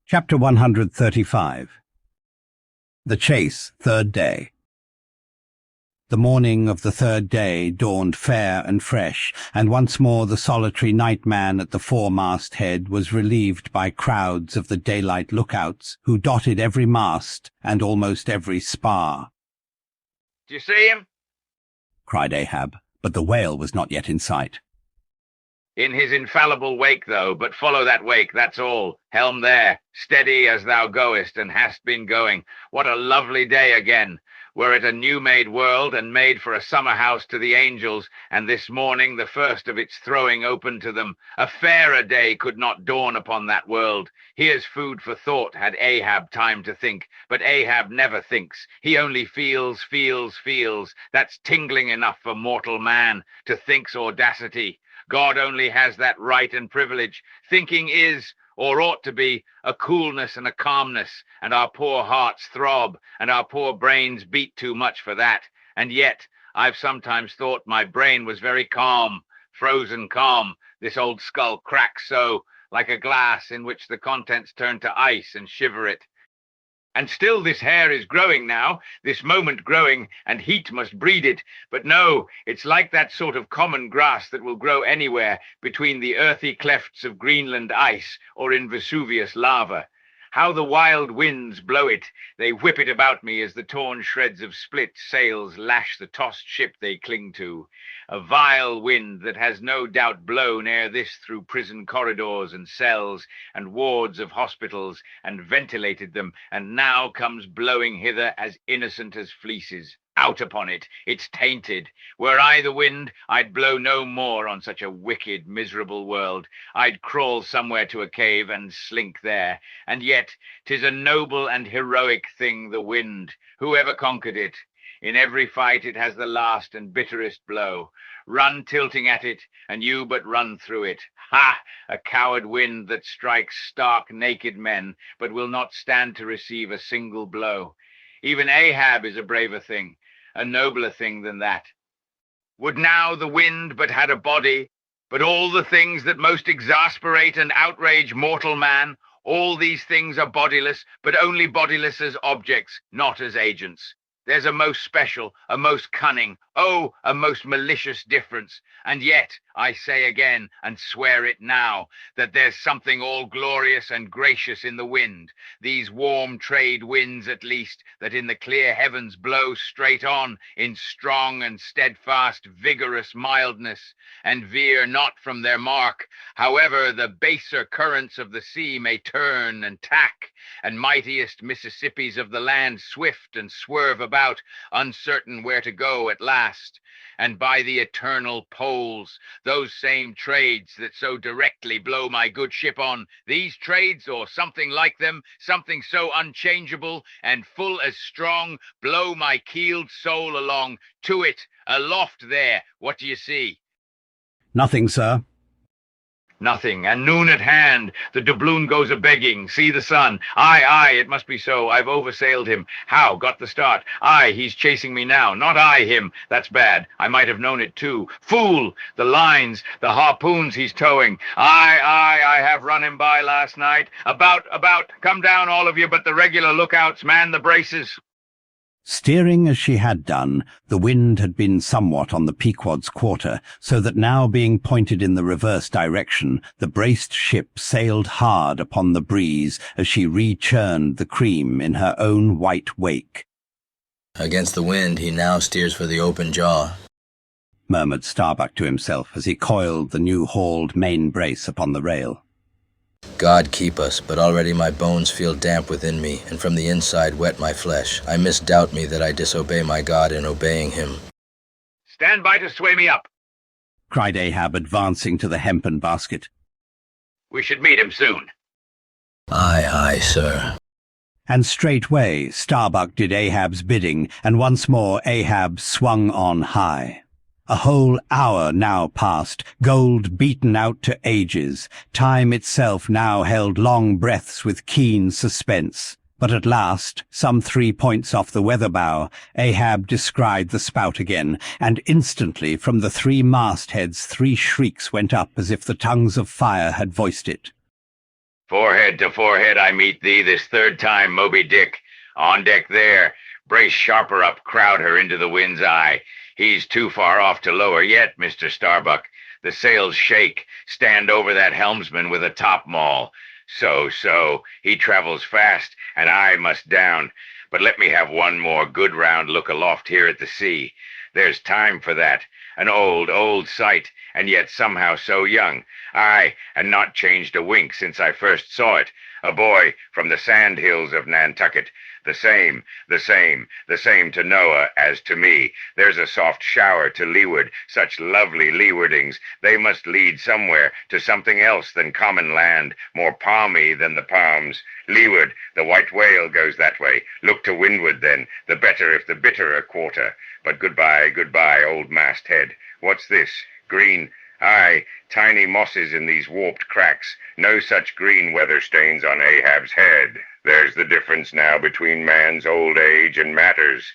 Chapter 135. The Chase, Third Day. The morning of the third day dawned fair and fresh, and once more the solitary nightman at the foremast head was relieved by crowds of the daylight lookouts who dotted every mast and almost every spar. "Do you see him?" cried Ahab, but the whale was not yet in sight. "In his infallible wake, though, but follow that wake, that's all. Helm there, steady as thou goest, and hast been going. What a lovely day again! Were it a new-made world, and made for a summer-house to the angels, and this morning the first of its throwing open to them. A fairer day could not dawn upon that world. Here's food for thought, had Ahab time to think. But Ahab never thinks. He only feels. That's tingling enough for mortal man, to think's audacity. God only has that right and privilege. Thinking is, or ought to be, a coolness and a calmness, and our poor hearts throb, and our poor brains beat too much for that. And yet, I've sometimes thought my brain was very calm, frozen calm. This old skull cracks so, like a glass in which the contents turn to ice and shiver it. And still this hair is growing now, this moment growing, and heat must breed it. But no, it's like that sort of common grass that will grow anywhere, between the earthy clefts of Greenland ice or in Vesuvius lava. How the wild winds blow it! They whip it about me as the torn shreds of split sails lash the tossed ship they cling to. A vile wind that has no doubt blown ere this through prison corridors and cells and wards of hospitals, and ventilated them, and now comes blowing hither as innocent as fleeces. Out upon it! It's tainted. Were I the wind, I'd blow no more on such a wicked, miserable world. I'd crawl somewhere to a cave and slink there. And yet, 'tis a noble and heroic thing, the wind. Whoever conquered it? In every fight it has the last and bitterest blow. Run tilting at it, and you but run through it. Ha! A coward wind that strikes stark, naked men, but will not stand to receive a single blow. Even Ahab is a braver thing, a nobler thing than that. Would now the wind but had a body, but all the things that most exasperate and outrage mortal man, all these things are bodiless, but only bodiless as objects, not as agents. There's a most special, a most cunning, oh, a most malicious difference. And yet, I say again, and swear it now, that there's something all glorious and gracious in the wind, these warm trade winds at least, that in the clear heavens blow straight on, in strong and steadfast, vigorous mildness, and veer not from their mark, however the baser currents of the sea may turn and tack, and mightiest Mississippis of the land swift and swerve about, uncertain where to go at last. And by the eternal poles, those same trades that so directly blow my good ship on, these trades, or something like them, something so unchangeable and full as strong, blow my keeled soul along to it, aloft there. What do you see? Nothing, sir. Nothing, and noon at hand. The doubloon goes a-begging. See the sun. Aye, it must be so. I've oversailed him. How? Got the start. Aye, he's chasing me now. Not I him. That's bad. I might have known it too. Fool! The lines, the harpoons he's towing. Aye, I have run him by last night. About. Come down, all of you, but the regular lookouts. Man the braces. Steering as she had done, the wind had been somewhat on the Pequod's quarter, so that now being pointed in the reverse direction, the braced ship sailed hard upon the breeze as she re-churned the cream in her own white wake. "Against the wind he now steers for the open jaw," murmured Starbuck to himself as he coiled the new-hauled main brace upon the rail. "God keep us, but already my bones feel damp within me, and from the inside wet my flesh. I misdoubt me that I disobey my God in obeying him." Stand by to sway me up, cried Ahab, advancing to the hempen basket. We should meet him soon. Aye, sir. And straightway Starbuck did Ahab's bidding, and once more Ahab swung on high. A whole hour now passed, gold beaten out to ages. Time itself now held long breaths with keen suspense. But at last, some 3 points off the weather bow, Ahab descried the spout again, and instantly from the 3 mastheads 3 shrieks went up as if the tongues of fire had voiced it. Forehead to forehead I meet thee this third time, Moby Dick. On deck there, brace sharper up, crowd her into the wind's eye. He's too far off to lower yet, Mr. Starbuck. The sails shake. Stand over that helmsman with a topmaul. So, he travels fast, and I must down. But let me have one more good round look aloft here at the sea. There's time for that. An old, old sight, and yet somehow so young. Aye, and not changed a wink since I first saw it. A boy from the sand hills of Nantucket. The same to Noah as to me. There's a soft shower to leeward, such lovely leewardings. They must lead somewhere to something else than common land, more palmy than the palms. Leeward, the white whale goes that way. Look to windward then, the better if the bitter a quarter. But goodbye, old masthead. What's this? Green? Aye, tiny mosses in these warped cracks. No such green weather stains on Ahab's head. There's the difference now between man's old age and matters.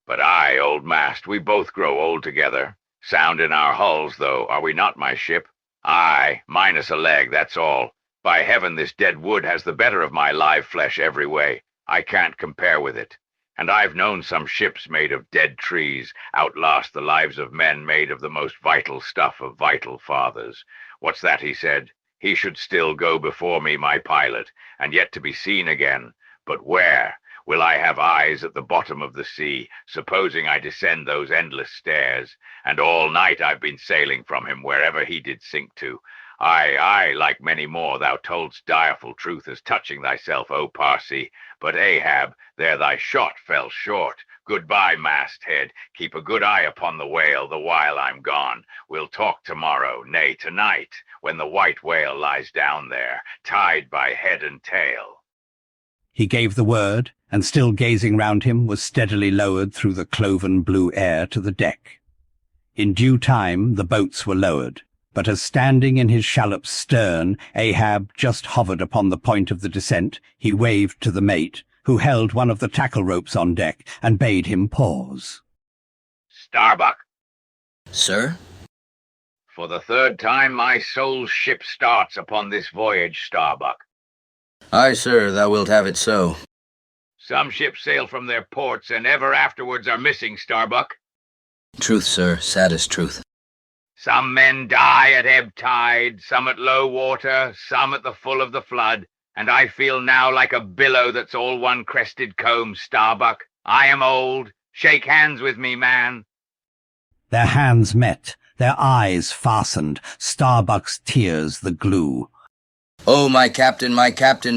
But aye, old mast, we both grow old together. Sound in our hulls, though, are we not, my ship? Aye, minus a leg, that's all. By heaven, this dead wood has the better of my live flesh every way. I can't compare with it. And I've known some ships made of dead trees outlast the lives of men made of the most vital stuff of vital fathers. What's that he said? He should still go before me, my pilot, and yet to be seen again. But where? Will I have eyes at the bottom of the sea, supposing I descend those endless stairs? And all night I've been sailing from him wherever he did sink to. Aye, like many more, thou toldst direful truth as touching thyself, O Parsi. But Ahab, there thy shot fell short. Goodbye, masthead. Keep a good eye upon the whale the while I'm gone. We'll talk tomorrow, nay, tonight, when the white whale lies down there, tied by head and tail. He gave the word, and still gazing round him, was steadily lowered through the cloven blue air to the deck. In due time the boats were lowered. But as standing in his shallop's stern, Ahab just hovered upon the point of the descent, he waved to the mate, who held one of the tackle ropes on deck, and bade him pause. Starbuck. Sir? For the third time my soul's ship starts upon this voyage, Starbuck. Aye, sir, thou wilt have it so. Some ships sail from their ports, and ever afterwards are missing, Starbuck. Truth, sir, saddest truth. Some men die at ebb tide, some at low water, some at the full of the flood, and I feel now like a billow that's all one crested comb, Starbuck. I am old. Shake hands with me, man. Their hands met, their eyes fastened, Starbuck's tears the glue. Oh, my captain,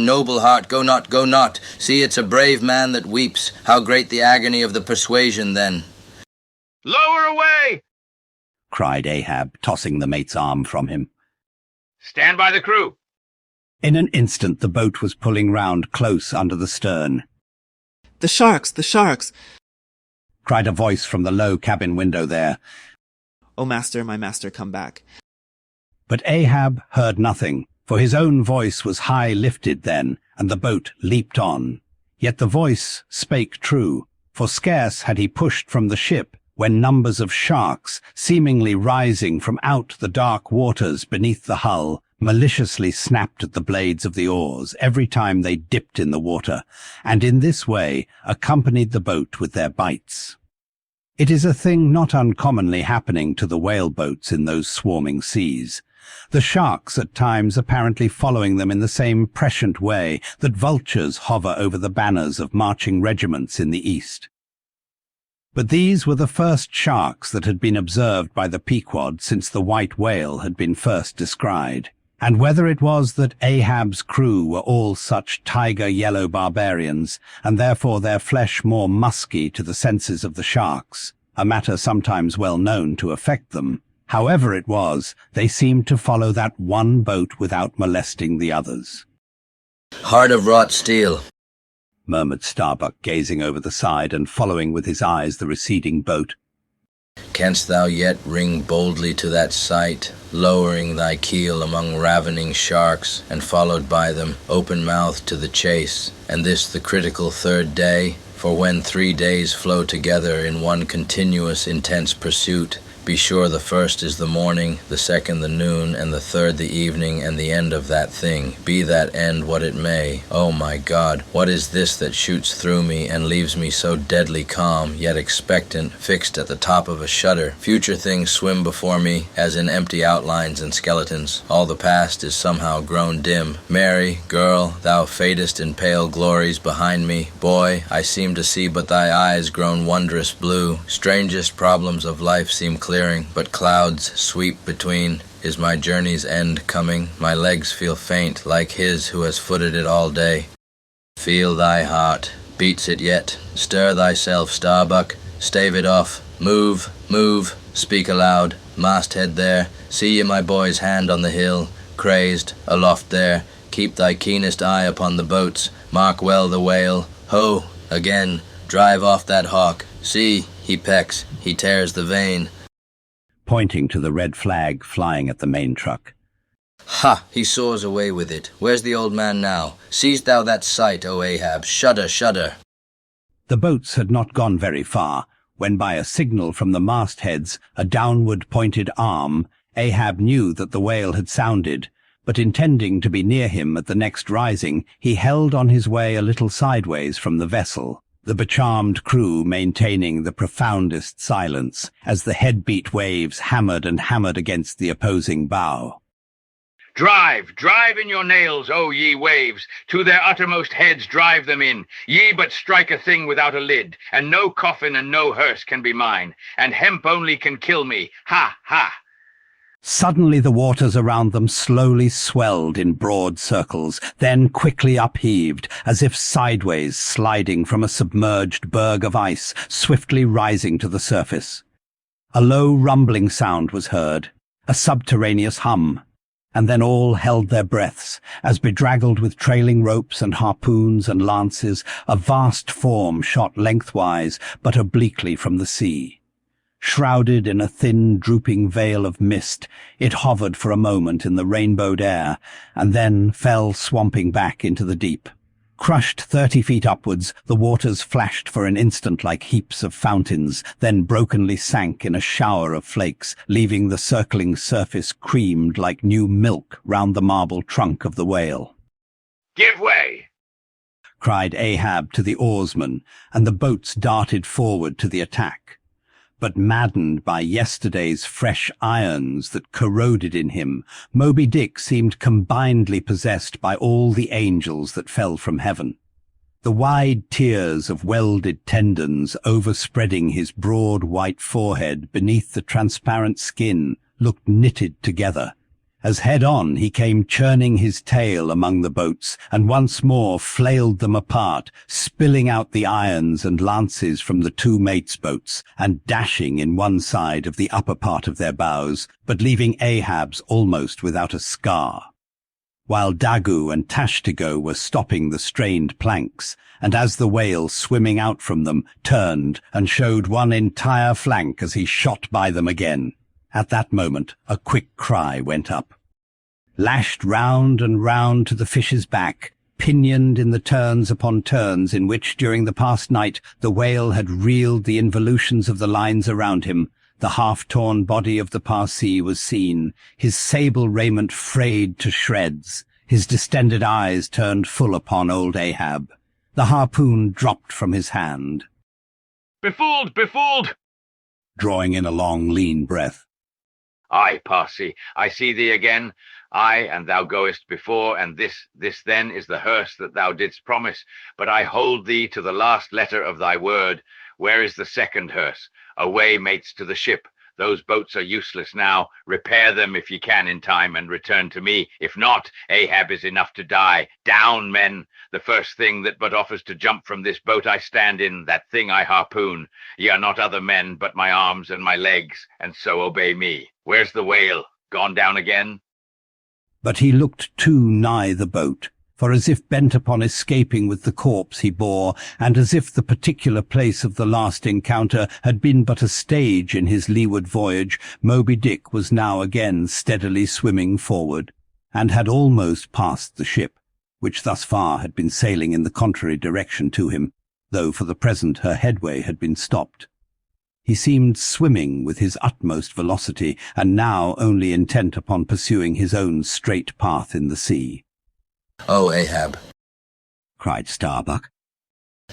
noble heart, go not, go not. See, it's a brave man that weeps. How great the agony of the persuasion, then. Lower away! Cried Ahab, tossing the mate's arm from him. Stand by the crew. In an instant the boat was pulling round close under the stern. The sharks! The sharks! Cried a voice from the low cabin window there. O master, my master, come back. But Ahab heard nothing, for his own voice was high lifted then, and the boat leaped on. Yet the voice spake true, for scarce had he pushed from the ship, when numbers of sharks, seemingly rising from out the dark waters beneath the hull, maliciously snapped at the blades of the oars every time they dipped in the water, and in this way accompanied the boat with their bites. It is a thing not uncommonly happening to the whale-boats in those swarming seas, the sharks at times apparently following them in the same prescient way that vultures hover over the banners of marching regiments in the east. But these were the first sharks that had been observed by the Pequod since the white whale had been first descried. And whether it was that Ahab's crew were all such tiger-yellow barbarians, and therefore their flesh more musky to the senses of the sharks, a matter sometimes well known to affect them, however it was, they seemed to follow that one boat without molesting the others. Heart of wrought steel, murmured Starbuck, gazing over the side and following with his eyes the receding boat. Canst thou yet ring boldly to that sight, lowering thy keel among ravening sharks, and followed by them, open-mouthed to the chase, and this the critical third day? For when 3 days flow together in one continuous intense pursuit, Be sure the first is the morning, the second the noon, and the third the evening, and the end of that thing. Be that end what it may. Oh my God, what is this that shoots through me and leaves me so deadly calm, yet expectant, fixed at the top of a shutter? Future things swim before me, as in empty outlines and skeletons. All the past is somehow grown dim. Mary, girl, thou fadest in pale glories behind me. Boy, I seem to see but thy eyes grown wondrous blue. Strangest problems of life seem clearing, but clouds sweep between. Is my journey's end coming? My legs feel faint, like his who has footed it all day. Feel thy heart. Beats it yet? Stir thyself, Starbuck. Stave it off. Move, move. Speak aloud. Masthead there. See ye my boy's hand on the hill? Crazed, aloft there. Keep thy keenest eye upon the boats. Mark well the whale. Ho! Again. Drive off that hawk. See, he pecks. He tears the vein. Pointing to the red flag flying at the main truck. Ha! He soars away with it. Where's the old man now? Seest thou that sight, O Ahab? Shudder, shudder! The boats had not gone very far, when by a signal from the mastheads, a downward-pointed arm, Ahab knew that the whale had sounded, but intending to be near him at the next rising, he held on his way a little sideways from the vessel, the becharmed crew maintaining the profoundest silence as the head-beat waves hammered and hammered against the opposing bow. Drive, drive in your nails, O ye waves, to their uttermost heads drive them in. Ye but strike a thing without a lid, and no coffin and no hearse can be mine, and hemp only can kill me. Ha, ha! Suddenly the waters around them slowly swelled in broad circles, then quickly upheaved, as if sideways sliding from a submerged berg of ice, swiftly rising to the surface. A low rumbling sound was heard, a subterraneous hum, and then all held their breaths, as bedraggled with trailing ropes and harpoons and lances, a vast form shot lengthwise but obliquely from the sea. Shrouded in a thin, drooping veil of mist, it hovered for a moment in the rainbowed air, and then fell swamping back into the deep. Crushed 30 feet upwards, the waters flashed for an instant like heaps of fountains, then brokenly sank in a shower of flakes, leaving the circling surface creamed like new milk round the marble trunk of the whale. Give way! Cried Ahab to the oarsmen, and the boats darted forward to the attack. But maddened by yesterday's fresh irons that corroded in him, Moby Dick seemed combinedly possessed by all the angels that fell from heaven. The wide tiers of welded tendons overspreading his broad white forehead beneath the transparent skin looked knitted together, as head-on he came churning his tail among the boats, and once more flailed them apart, spilling out the irons and lances from the two mates' boats, and dashing in one side of the upper part of their bows, but leaving Ahab's almost without a scar. While Dagu and Tashtigo were stopping the strained planks, and as the whale swimming out from them turned and showed one entire flank as he shot by them again. At that moment, a quick cry went up. Lashed round and round to the fish's back, pinioned in the turns upon turns in which during the past night the whale had reeled the involutions of the lines around him, the half-torn body of the Parsee was seen, his sable raiment frayed to shreds, his distended eyes turned full upon old Ahab. The harpoon dropped from his hand. Befooled, befooled! Drawing in a long, lean breath. Aye, Parsee, I see thee again. Aye, and thou goest before, and this then is the hearse that thou didst promise. But I hold thee to the last letter of thy word. Where is the second hearse? Away, mates, to the ship. Those boats are useless now. Repair them if ye can in time, and return to me. If not, Ahab is enough to die. Down, men! The first thing that but offers to jump from this boat I stand in, that thing I harpoon. Ye are not other men, but my arms and my legs, and so obey me. Where's the whale? Gone down again? But he looked too nigh the boat, for as if bent upon escaping with the corpse he bore, and as if the particular place of the last encounter had been but a stage in his leeward voyage, Moby Dick was now again steadily swimming forward, and had almost passed the ship, which thus far had been sailing in the contrary direction to him, though for the present her headway had been stopped. He seemed swimming with his utmost velocity, and now only intent upon pursuing his own straight path in the sea. "Oh, Ahab," cried Starbuck.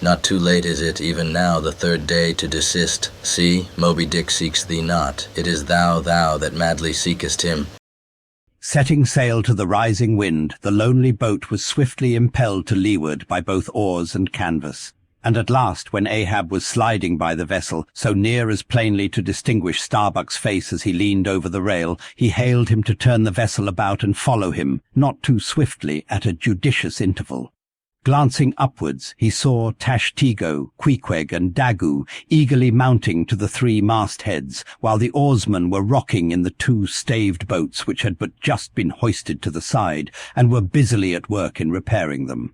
"not too late is it, even now, the third day, to desist. See, Moby Dick seeks thee not. It is thou that madly seekest him." Setting sail to the rising wind, the lonely boat was swiftly impelled to leeward by both oars and canvas. And at last, when Ahab was sliding by the vessel, so near as plainly to distinguish Starbuck's face as he leaned over the rail, he hailed him to turn the vessel about and follow him, not too swiftly, at a judicious interval. Glancing upwards, he saw Tashtego, Queequeg, and Daggoo eagerly mounting to the 3 mastheads, while the oarsmen were rocking in the 2 staved boats which had but just been hoisted to the side, and were busily at work in repairing them.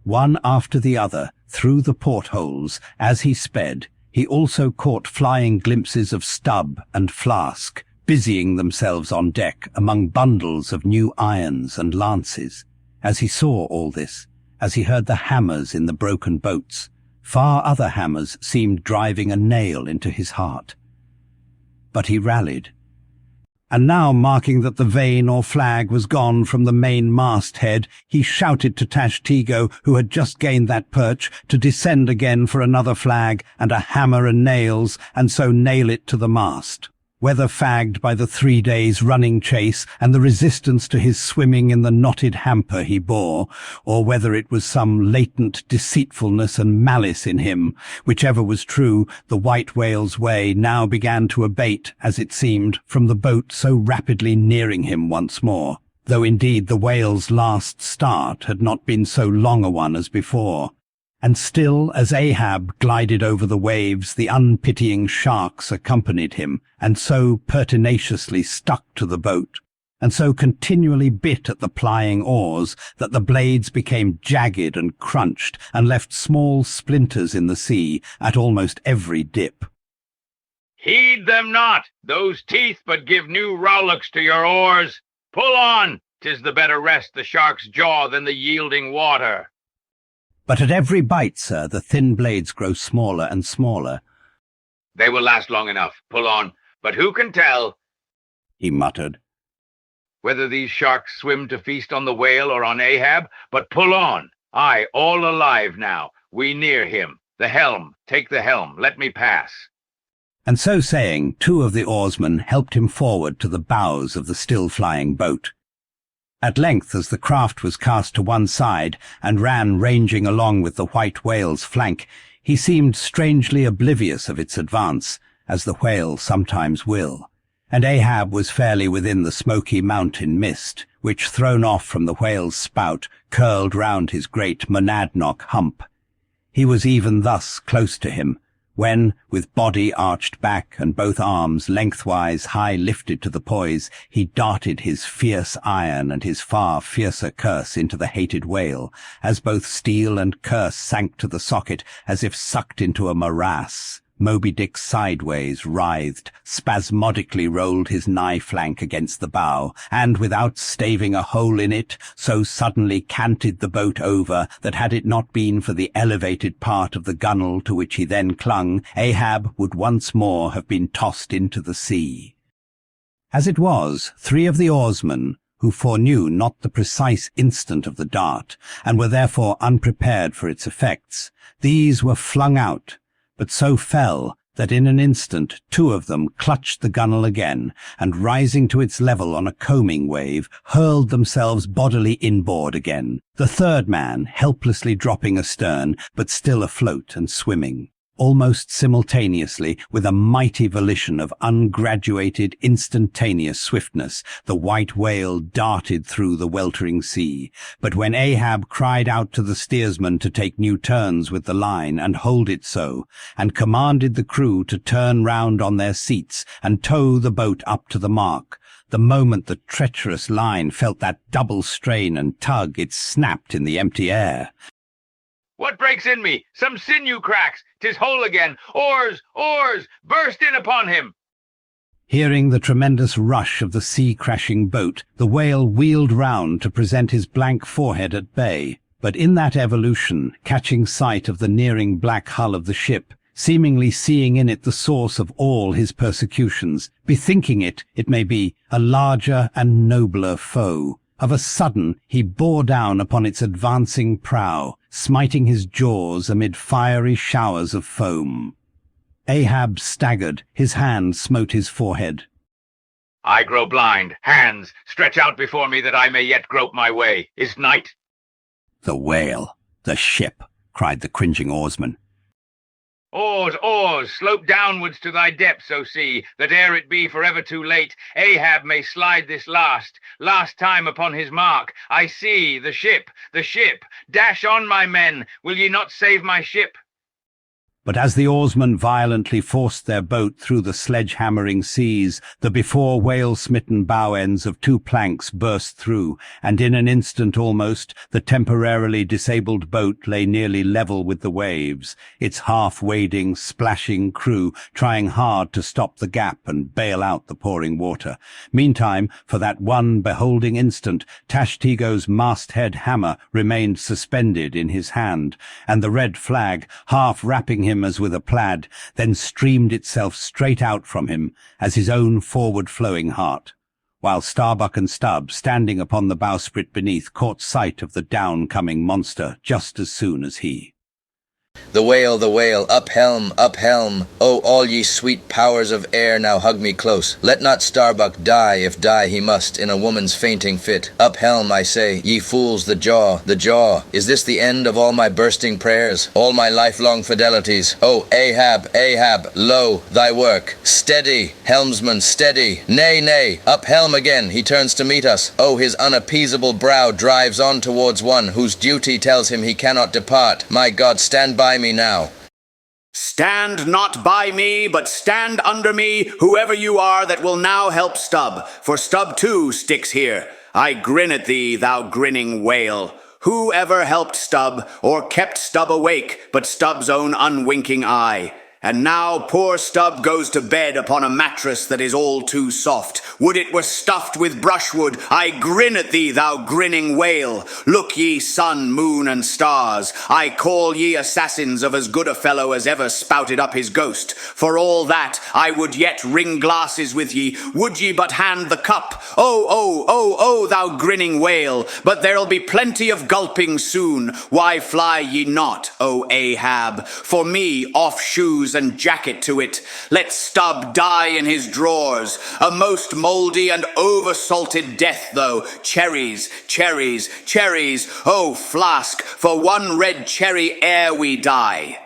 One after the other, through the portholes, as he sped, he also caught flying glimpses of Stubb and Flask, busying themselves on deck among bundles of new irons and lances. As he saw all this, as he heard the hammers in the broken boats, far other hammers seemed driving a nail into his heart. But he rallied. And now, marking that the vane or flag was gone from the main masthead, he shouted to Tashtego, who had just gained that perch, to descend again for another flag and a hammer and nails, and so nail it to the mast. Whether fagged by the 3 days' running chase and the resistance to his swimming in the knotted hamper he bore, or whether it was some latent deceitfulness and malice in him, whichever was true, the white whale's way now began to abate, as it seemed, from the boat so rapidly nearing him once more, though indeed the whale's last start had not been so long a one as before. And still, as Ahab glided over the waves, the unpitying sharks accompanied him, and so pertinaciously stuck to the boat, and so continually bit at the plying oars, that the blades became jagged and crunched, and left small splinters in the sea at almost every dip. "Heed them not! Those teeth but give new rowlocks to your oars! Pull on! 'Tis the better rest the shark's jaw than the yielding water." But at every bite, sir, the thin blades grow smaller and smaller. "They will last long enough. Pull on. But who can tell," he muttered, "whether these sharks swim to feast on the whale or on Ahab? But pull on. Aye, all alive now. We near him. The helm. Take the helm. Let me pass." And so saying, 2 of the oarsmen helped him forward to the bows of the still-flying boat. At length, as the craft was cast to one side and ran ranging along with the white whale's flank, he seemed strangely oblivious of its advance, as the whale sometimes will, and Ahab was fairly within the smoky mountain mist, which, thrown off from the whale's spout, curled round his great monadnock hump. He was even thus close to him, when, with body arched back and both arms lengthwise high lifted to the poise, he darted his fierce iron and his far fiercer curse into the hated whale, as both steel and curse sank to the socket as if sucked into a morass. Moby Dick sideways writhed, spasmodically rolled his nigh flank against the bow, and without staving a hole in it, so suddenly canted the boat over that had it not been for the elevated part of the gunwale to which he then clung, Ahab would once more have been tossed into the sea. As it was, 3 of the oarsmen, who foreknew not the precise instant of the dart, and were therefore unprepared for its effects, these were flung out, but so fell that in an instant 2 of them clutched the gunwale again, and rising to its level on a combing wave, hurled themselves bodily inboard again, the 3rd man helplessly dropping astern, but still afloat and swimming. Almost simultaneously, with a mighty volition of ungraduated, instantaneous swiftness, the white whale darted through the weltering sea. But when Ahab cried out to the steersman to take new turns with the line and hold it so, and commanded the crew to turn round on their seats and tow the boat up to the mark, the moment the treacherous line felt that double strain and tug, it snapped in the empty air. "What breaks in me? Some sinew cracks! 'Tis whole again! Oars! Oars! Burst in upon him!" Hearing the tremendous rush of the sea-crashing boat, the whale wheeled round to present his blank forehead at bay. But in that evolution, catching sight of the nearing black hull of the ship, seemingly seeing in it the source of all his persecutions, bethinking it may be, a larger and nobler foe. Of a sudden he bore down upon its advancing prow, smiting his jaws amid fiery showers of foam. Ahab staggered, his hand smote his forehead. I grow blind. Hands, stretch out before me that I may yet grope my way. Is night? The whale, the ship, cried the cringing oarsman. Oars, oars, slope downwards to thy depths, O sea, that ere it be forever too late, Ahab may slide this last time upon his mark. I see the ship, dash on, my men, will ye not save my ship? But as the oarsmen violently forced their boat through the sledge-hammering seas, the before whale-smitten bow ends of 2 planks burst through, and in an instant almost, the temporarily disabled boat lay nearly level with the waves, its half-wading, splashing crew trying hard to stop the gap and bail out the pouring water. Meantime, for that one beholding instant, Tashtigo's masthead hammer remained suspended in his hand, and the red flag, half wrapping him as with a plaid, then streamed itself straight out from him as his own forward-flowing heart, while Starbuck and Stubb, standing upon the bowsprit beneath, caught sight of the down-coming monster just as soon as he. The whale, up helm, oh, all ye sweet powers of air, now hug me close. Let not Starbuck die, if die he must, in a woman's fainting fit. Up helm, I say, ye fools, the jaw. Is this the end of all my bursting prayers, all my lifelong fidelities? Oh, Ahab, lo, thy work. Steady, helmsman, steady. Nay, up helm again, he turns to meet us. Oh, his unappeasable brow drives on towards one whose duty tells him he cannot depart. My God, stand by me now. Stand not by me, but stand under me, whoever you are that will now help Stubb, for Stubb too sticks here. I grin at thee, thou grinning whale. Who ever helped Stubb, or kept Stubb awake, but Stubb's own unwinking eye? And now poor Stubb goes to bed upon a mattress that is all too soft. Would it were stuffed with brushwood. I grin at thee, thou grinning whale. Look ye, sun, moon, and stars. I call ye assassins of as good a fellow as ever spouted up his ghost. For all that, I would yet ring glasses with ye, would ye but hand the cup. Oh, thou grinning whale. But there'll be plenty of gulping soon. Why fly ye not, O Ahab? For me, off shoes and jacket to it. Let Stubb die in his drawers. A most mouldy and over-salted death, though. Cherries. Oh, flask, for one red cherry ere we die.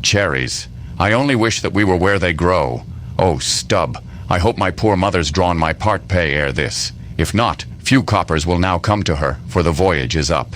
Cherries. I only wish that we were where they grow. Oh, Stubb, I hope my poor mother's drawn my part pay ere this. If not, few coppers will now come to her, for the voyage is up.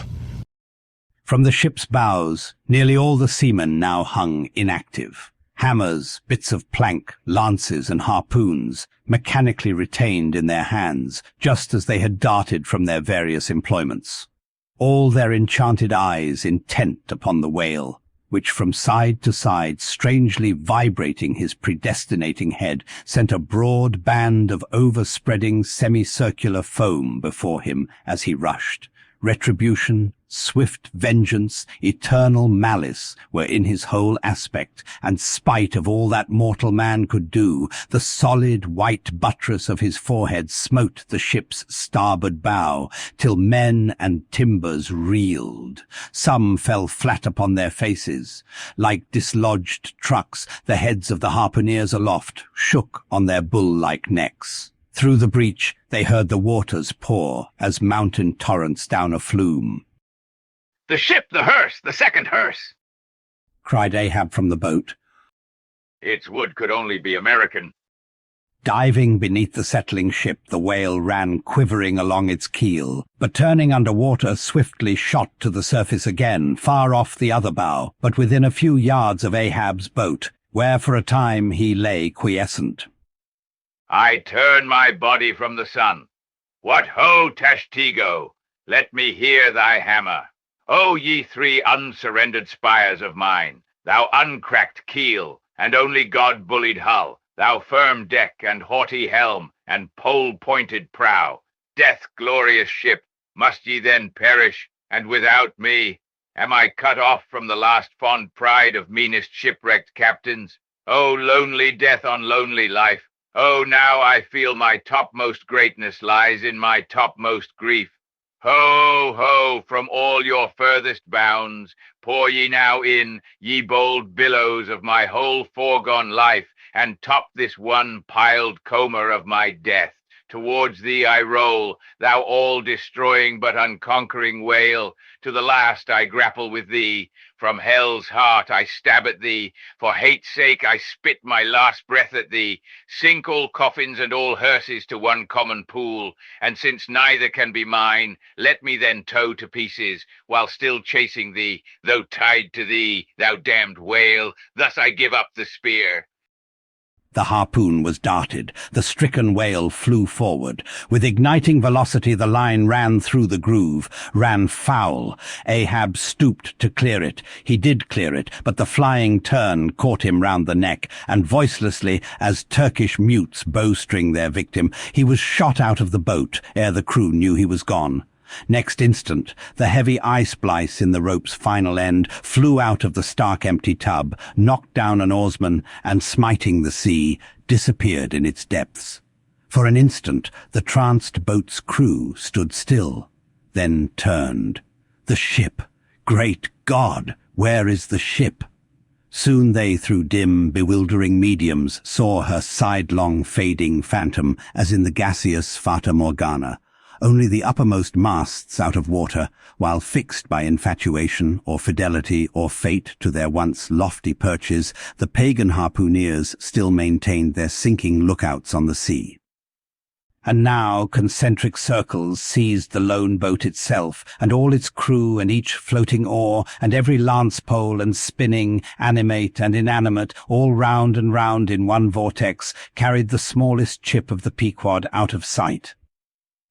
From the ship's bows, nearly all the seamen now hung inactive. Hammers, bits of plank, lances, and harpoons, mechanically retained in their hands, just as they had darted from their various employments. All their enchanted eyes intent upon the whale, which from side to side, strangely vibrating his predestinating head, sent a broad band of overspreading semicircular foam before him as he rushed. Retribution, swift vengeance, eternal malice were in his whole aspect, and spite of all that mortal man could do, the solid white buttress of his forehead smote the ship's starboard bow, till men and timbers reeled. Some fell flat upon their faces. Like dislodged trucks, the heads of the harpooneers aloft shook on their bull-like necks. Through the breach they heard the waters pour as mountain torrents down a flume. The ship, the hearse, the second hearse, cried Ahab from the boat. Its wood could only be American. Diving beneath the settling ship, the whale ran quivering along its keel, but turning under water swiftly shot to the surface again, far off the other bow, but within a few yards of Ahab's boat, where for a time he lay quiescent. I turn my body from the sun. What ho, Tashtigo! Let me hear thy hammer. O ye 3 unsurrendered spires of mine, thou uncracked keel, and only God-bullied hull, thou firm deck and haughty helm, and pole-pointed prow, death-glorious ship, must ye then perish, and without me, Am I cut off from the last fond pride of meanest shipwrecked captains? O lonely death on lonely life! Oh, now I feel my topmost greatness lies in my topmost grief. Ho, ho, from all your furthest bounds, pour ye now in, ye bold billows of my whole foregone life, and top this one piled coma of my death. Towards thee I roll, thou all-destroying but unconquering whale. To the last I grapple with thee. From hell's heart I stab at thee. For hate's sake I spit my last breath at thee. Sink all coffins and all hearses to one common pool. And since neither can be mine, let me then tow to pieces, while still chasing thee, though tied to thee, thou damned whale. Thus I give up the spear. The harpoon was darted. The stricken whale flew forward. With igniting velocity the line ran through the groove, ran foul. Ahab stooped to clear it. He did clear it, but the flying turn caught him round the neck, and voicelessly, as Turkish mutes bowstring their victim, he was shot out of the boat ere the crew knew he was gone. Next instant, the heavy ice-splice in the rope's final end flew out of the stark empty tub, knocked down an oarsman, and smiting the sea, disappeared in its depths. For an instant, the tranced boat's crew stood still, then turned. The ship! Great God! Where is the ship? Soon they, through dim, bewildering mediums, saw her sidelong, fading phantom, as in the gaseous Fata Morgana. Only the uppermost masts out of water, while fixed by infatuation or fidelity or fate to their once lofty perches, the pagan harpooneers still maintained their sinking lookouts on the sea. And now concentric circles seized the lone boat itself, and all its crew, and each floating oar, and every lance pole and spinning, animate and inanimate, all round and round in one vortex, carried the smallest chip of the Pequod out of sight.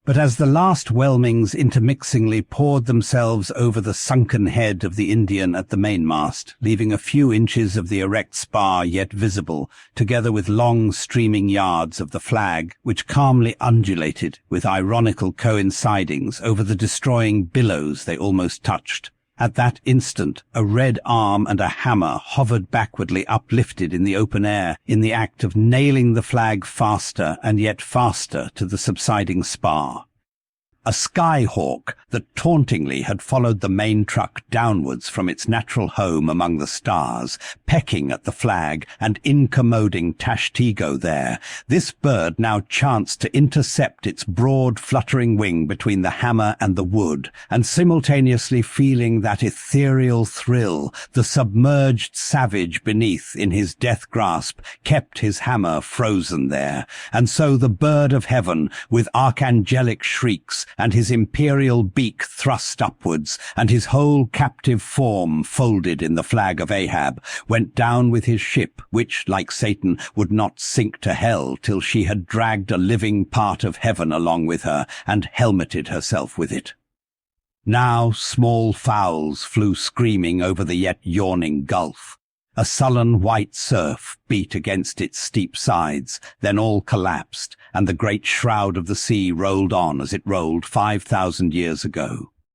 But as the last whelmings intermixingly poured themselves over the sunken head of the Indian at the mainmast, leaving a few inches of the erect spar yet visible, together with long streaming yards of the flag, which calmly undulated with ironical coincidings over the destroying billows they almost touched. At that instant, a red arm and a hammer hovered backwardly uplifted in the open air, in the act of nailing the flag faster and yet faster to the subsiding spar. A skyhawk that tauntingly had followed the main truck downwards from its natural home among the stars, pecking at the flag and incommoding Tashtego there, this bird now chanced to intercept its broad fluttering wing between the hammer and the wood, and simultaneously feeling that ethereal thrill, the submerged savage beneath in his death grasp kept his hammer frozen there, and so the bird of heaven, with archangelic shrieks, and his imperial beak thrust upwards, and his whole captive form folded in the flag of Ahab, went down with his ship, which, like Satan, would not sink to hell till she had dragged a living part of heaven along with her, and helmeted herself with it. Now small fowls flew screaming over the yet yawning gulf. A sullen white surf beat against its steep sides, then all collapsed, and the great shroud of the sea rolled on as it rolled 5,000 years ago.